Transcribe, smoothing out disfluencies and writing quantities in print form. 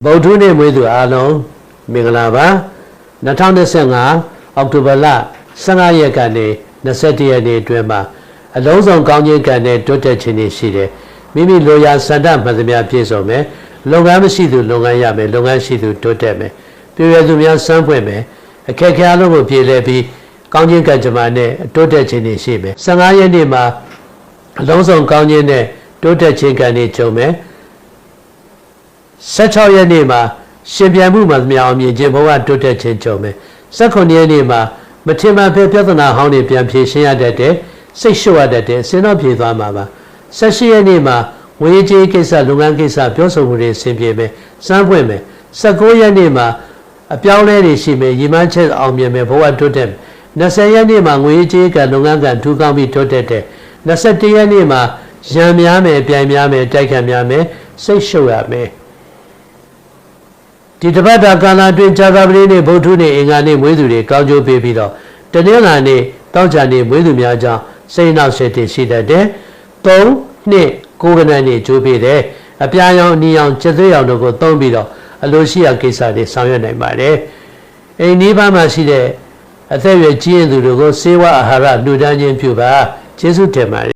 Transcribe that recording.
ဗုဒ္ဓနေ့မွေးသူအားလုံးမင်္ဂလာပါ2025အောက်တိုဘာလ15ရက်ကနေ21ရက်နေ့အတွင်းမှာအလုံးစုံကောင်းခြင်းကံနဲ့တိုးတက်ခြင်းတွေရှိတယ်မိမိလိုရာစန္ဒမှန်သမျှပြည့်စုံမယ်လုပ်ငန်းမရှိသူလုပ်ငန်းရမယ်လုပ်ငန်းရှိသူတိုးတက်မယ်ပြည့်ရသူများစမ်းပွင့်မယ်အခက်အခဲအလုံးကိုပြေလည်ပြီးကောင်းခြင်းကံကြမ္မာနဲ့တိုးတက်ခြင်းတွေရှိမယ်15ရက်နေ့မှာအလုံးစုံကောင်းခြင်းနဲ့တိုးတက်ခြင်းကံတွေကြုံမယ်16ရက်နေ့မှာရှင်ပြန်မှုမှမအောင်မြင်ခြင်းဘဝတိုးတက်ခြင်းကြုံမယ်19ရက်နေ့မှာမထင်မှန်ပဲပြဿနာဟောင်းတွေပြန်ဖြေရှင်းရတတ်တယ်စိတ်လျှော့ရတတ်တယ်အစင်းတော့ဖြေသွားမှာပါ18ရက်နေ့မှာဝေကြီးကိစ္စလုပ်ငန်းကိစ္စပြောဆိုမှုတွေဆင်ပြေမယ်စမ်းပွင့်မယ်19ရက်နေ့မှာအပြောင်းလဲတွေရှိမယ်ရည်မှန်းချက်အောင်မြင်မယ်ဘဝတိုးတက်မယ်20ရက်နေ့မှာငွေကြေးကလုပ်ငန်းကထူးကောင်းပြီးတိုးတက်တယ်21ရက်နေ့မှာရံများမယ်ပြိုင်များမယ်တိုက်ခတ်များမယ်စိတ်လျှော့ရမယ်ဒီတပတ်တာကာလအတွင်းဇာတာပတိနေ့ဗုဒ္ဓနေ့အင်္ဂါနေ့မွေးသူတွေကောင်းကျိုးပေးပြီးတော့တနင်္လာနေ့တောက်ကြနေ့မွေးသူများကြောင့်စိတ်နှောက်ယှက်တွေရှိတတ်တယ်3နှစ်9ကနန်းနေ့ကျိုးပေးတယ်အပြာရောင်အနီရောင်ကျက်သွေးရောင်တို့ကိုသုံးပြီးတော့အလိုရှိရာကိစ္စတွေဆောင်ရွက်နိုင်ပါတယ်အိမ်နီးပါးမှာရှိတဲ့အသက်အရွယ်ကြီးရင်သူတို့ကိုစေဝအာဟာရလူဒန်းခြင်းပြုပါကျေးဇူးတင်ပါတယ်